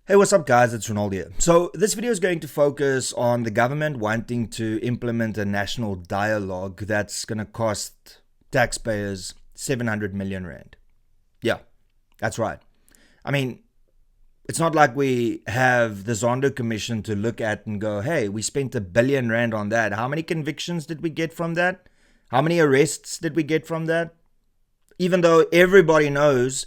Hey, what's up guys, it's Renaldo here. So this video is going to focus on the government wanting to implement a national dialogue that's going to cost taxpayers 700 million rand. Yeah, that's right. I mean, it's not like we have the Zondo Commission to look at and go, hey, we spent R1 billion on that. How many convictions did we get from that? How many arrests did we get from that? Even though everybody knows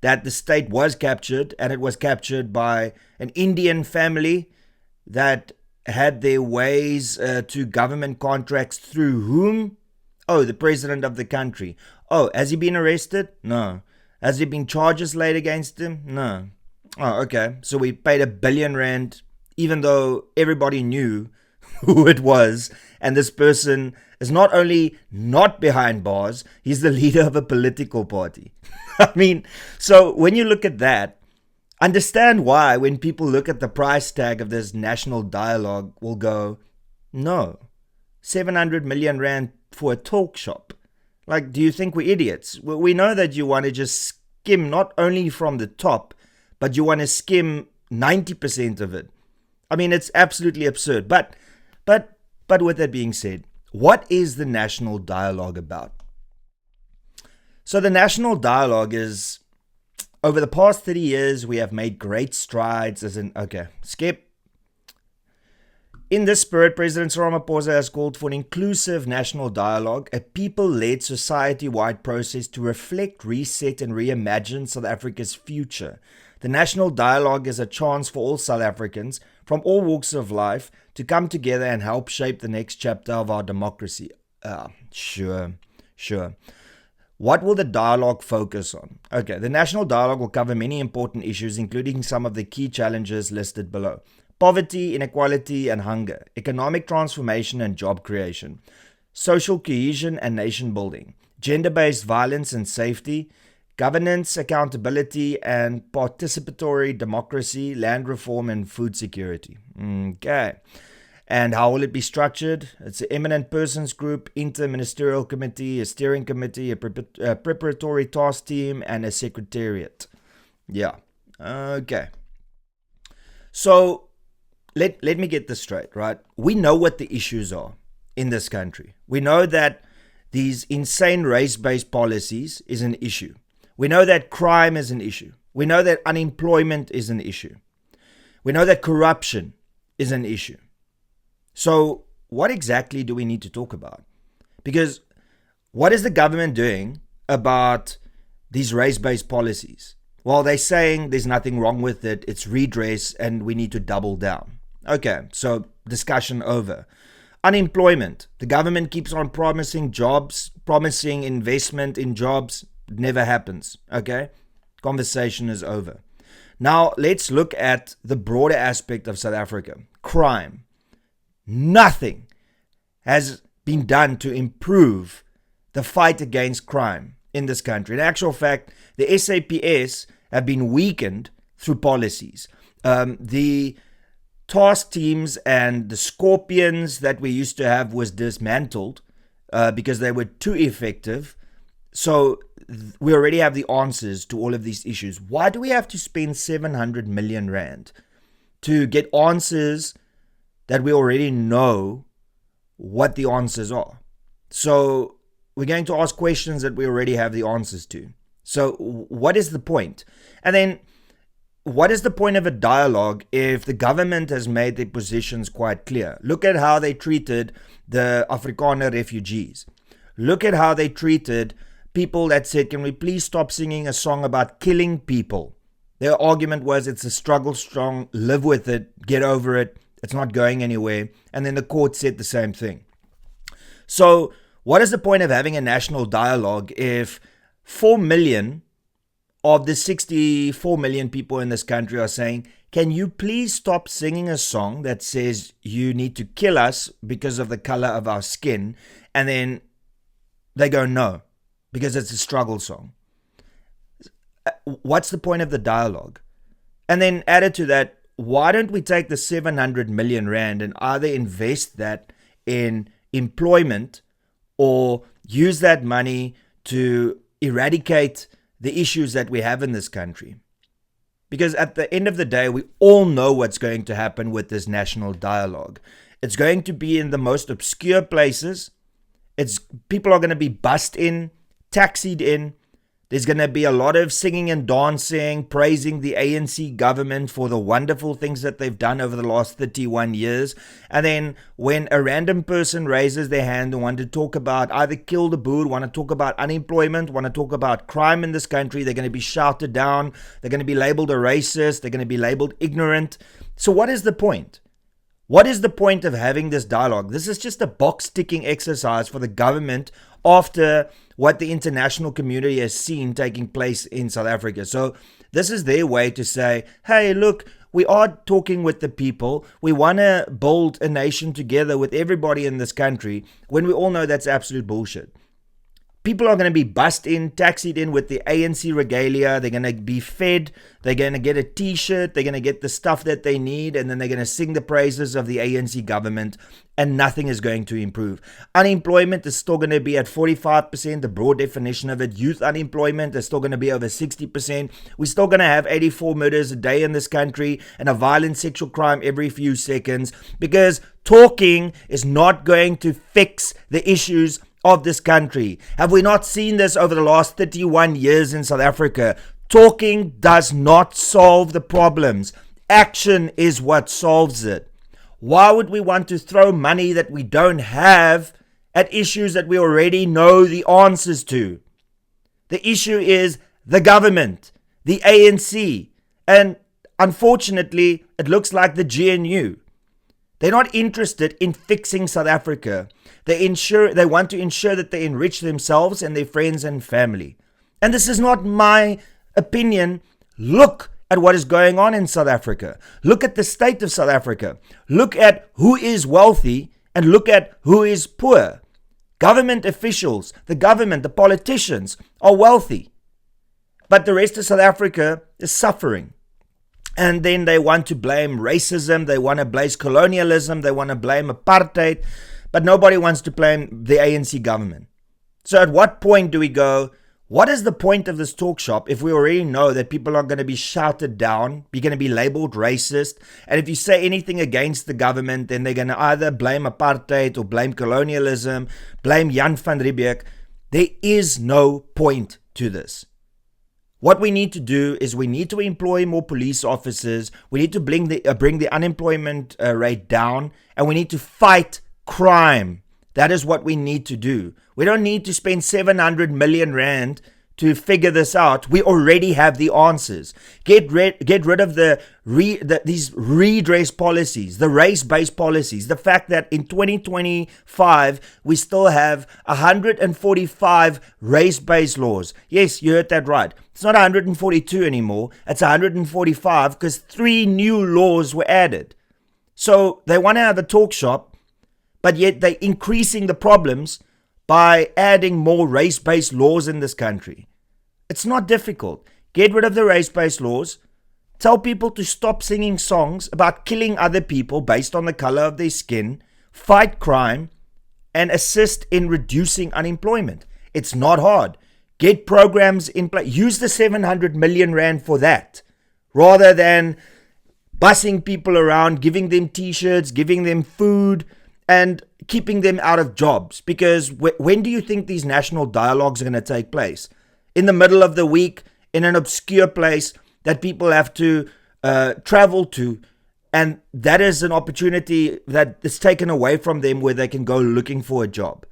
that the state was captured, and it was captured by an Indian family that had their ways to government contracts through whom? Oh, the president of the country. Oh, has he been arrested? No. Has there been charges laid against him? No. Oh, okay. So we paid R1 billion, even though everybody knew who it was. And this person is not only not behind bars, he's the leader of a political party. I mean, so when you look at that, understand why when people look at the price tag of this national dialogue will go, no, 700 million rand for a talk shop. Like, do you think we're idiots? We know that you want to just skim not only from the top, but you want to skim 90% of it. I mean, it's absolutely absurd. But with that being said, what is the national dialogue about? So the national dialogue is, over the past 30 years, we have made great strides skip. In this spirit, President Ramaphosa has called for an inclusive national dialogue, a people-led society-wide process to reflect, reset and reimagine South Africa's future. The national dialogue is a chance for all South Africans from all walks of life to come together and help shape the next chapter of our democracy. Sure. What will the dialogue focus on? Okay, the national dialogue will cover many important issues, including some of the key challenges listed below. Poverty, inequality and hunger, economic transformation and job creation, social cohesion and nation building, gender-based violence and safety, governance, accountability and participatory democracy, land reform and food security. Okay. And how will it be structured? It's an eminent persons group, interministerial committee, a steering committee, a preparatory task team, and a secretariat. Yeah. Okay. So let me get this straight, right? We know what the issues are in this country. We know that these insane race-based policies is an issue. We know that crime is an issue. We know that unemployment is an issue. We know that corruption is an issue. So what exactly do we need to talk about? Because what is the government doing about these race-based policies? Well, they're saying there's nothing wrong with it, it's redress, and we need to double down. Okay, so discussion over. Unemployment. The government keeps on promising jobs, promising investment in jobs. It never happens. Okay, conversation is over. Now, let's look at the broader aspect of South Africa. Crime. Nothing has been done to improve the fight against crime in this country. In actual fact, the SAPS have been weakened through policies. The task teams and the scorpions that we used to have was dismantled because they were too effective. So we already have the answers to all of these issues. Why do we have to spend 700 million rand to get answers that we already know what the answers are? So we're going to ask questions that we already have the answers to. So what is the point? And then what is the point of a dialogue if the government has made their positions quite clear? Look at how they treated the Afrikaner refugees. Look at how they treated people that said, can we please stop singing a song about killing people? Their argument was, it's a struggle strong, live with it, get over it. It's not going anywhere. And then the court said the same thing. So what is the point of having a national dialogue if 4 million of the 64 million people in this country are saying, can you please stop singing a song that says you need to kill us because of the color of our skin? And then they go, no, because it's a struggle song. What's the point of the dialogue? And then added to that, why don't we take the 700 million rand and either invest that in employment or use that money to eradicate the issues that we have in this country? Because at the end of the day, we all know what's going to happen with this national dialogue. It's going to be in the most obscure places. People are going to be bussed in, taxied in. There's going to be a lot of singing and dancing, praising the ANC government for the wonderful things that they've done over the last 31 years. And then when a random person raises their hand and want to talk about either kill the boer, want to talk about unemployment, want to talk about crime in this country, they're going to be shouted down. They're going to be labeled a racist. They're going to be labeled ignorant. So what is the point? What is the point of having this dialogue? This is just a box-ticking exercise for the government after what the international community has seen taking place in South Africa. So this is their way to say, hey, look, we are talking with the people. We want to build a nation together with everybody in this country, when we all know that's absolute bullshit. People are going to be bussed in, taxied in with the ANC regalia. They're going to be fed. They're going to get a t-shirt. They're going to get the stuff that they need. And then they're going to sing the praises of the ANC government. And nothing is going to improve. Unemployment is still going to be at 45%, the broad definition of it. Youth unemployment is still going to be over 60%. We're still going to have 84 murders a day in this country and a violent sexual crime every few seconds. Because talking is not going to fix the issues of this country. Have we not seen this over the last 31 years in South Africa? Talking does not solve the problems. Action is what solves it. Why would we want to throw money that we don't have at issues that we already know the answers to? The issue is the government, the ANC, and unfortunately, it looks like the GNU. They're not interested in fixing South Africa. They want to ensure that they enrich themselves and their friends and family. And this is not my opinion. Look at what is going on in South Africa. Look at the state of South Africa. Look at who is wealthy and look at who is poor. Government officials, the government, the politicians are wealthy. But the rest of South Africa is suffering. And then they want to blame racism, they want to blame colonialism, they want to blame apartheid, but nobody wants to blame the ANC government. So at what point do we go, what is the point of this talk shop if we already know that people are going to be shouted down, you're going to be labeled racist, and if you say anything against the government, then they're going to either blame apartheid or blame colonialism, blame Jan van Riebeeck. There is no point to this. What we need to do is we need to employ more police officers. We need to bring the unemployment rate down, and we need to fight crime. That is what we need to do. We don't need to spend 700 million rand to figure this out. We already have the answers. Get rid of these redress policies, the race-based policies. The fact that in 2025, we still have 145 race-based laws. Yes, you heard that right. It's not 142 anymore. It's 145 because 3 new laws were added. So they want to have a talk shop, but yet they're increasing the problems by adding more race-based laws in this country. It's not difficult. Get rid of the race-based laws. Tell people to stop singing songs about killing other people based on the color of their skin. Fight crime and assist in reducing unemployment. It's not hard. Get programs in place. Use the 700 million rand for that, rather than bussing people around, giving them t-shirts, giving them food, and keeping them out of jobs. Because when do you think these national dialogues are going to take place? In the middle of the week, in an obscure place that people have to travel to, and that is an opportunity that is taken away from them where they can go looking for a job.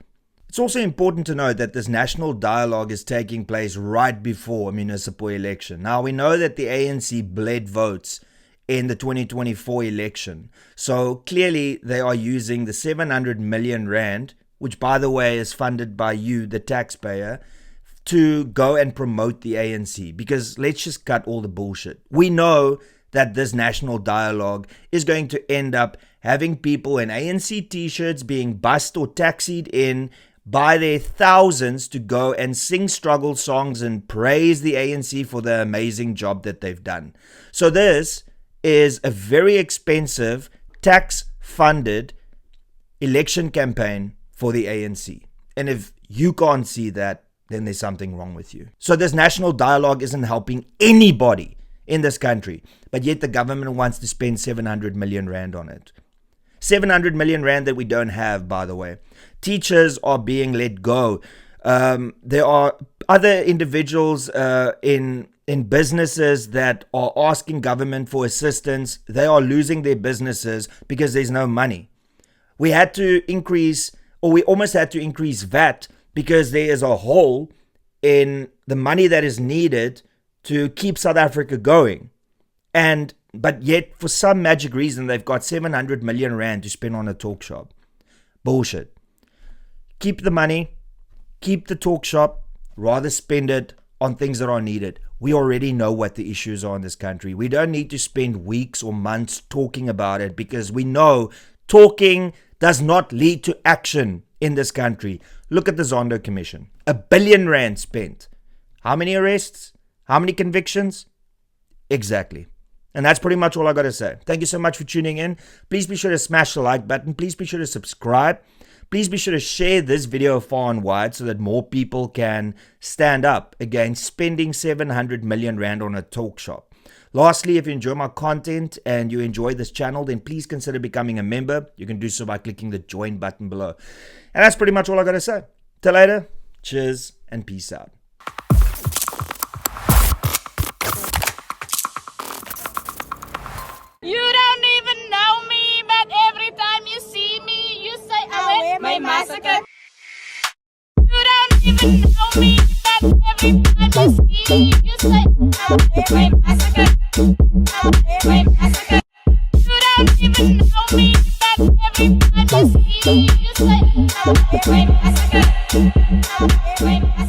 It's also important to note that this national dialogue is taking place right before a municipal election. Now, we know that the ANC bled votes in the 2024 election. So clearly they are using the 700 million rand, which by the way is funded by you, the taxpayer, to go and promote the ANC. Because let's just cut all the bullshit. We know that this national dialogue is going to end up having people in ANC t-shirts being bussed or taxied in by their thousands to go and sing struggle songs and praise the ANC for the amazing job that they've done. So this is a very expensive, tax-funded election campaign for the ANC. And if you can't see that, then there's something wrong with you. So this national dialogue isn't helping anybody. in this country, but yet the government wants to spend 700 million rand on it. 700 million rand that we don't have, by the way. Teachers are being let go. There are other individuals in businesses that are asking government for assistance. They are losing their businesses because there's no money. We had to increase, or we almost had to increase VAT because there is a hole in the money that is needed to keep South Africa going. But yet, for some magic reason, they've got 700 million rand to spend on a talk shop. Bullshit. Keep the money, keep the talk shop, rather spend it on things that are needed. We already know what the issues are in this country. We don't need to spend weeks or months talking about it because we know talking does not lead to action in this country. Look at the Zondo Commission. 1 billion rand spent. How many arrests? How many convictions? Exactly. And that's pretty much all I got to say. Thank you so much for tuning in. Please be sure to smash the like button. Please be sure to subscribe. Please be sure to share this video far and wide so that more people can stand up against spending 700 million rand on a talk shop. Lastly, if you enjoy my content and you enjoy this channel, then please consider becoming a member. You can do so by clicking the join button below. And that's pretty much all I got to say. Till later, cheers and peace out. You don't even know me, but every time you see me, you say, I wear my massacre. You don't even know me, but every time you see me, you say, I wear my massacre. I wear my massacre. You don't even know me, but every time you see me, you say, I wear my massacre. I wear my massacre.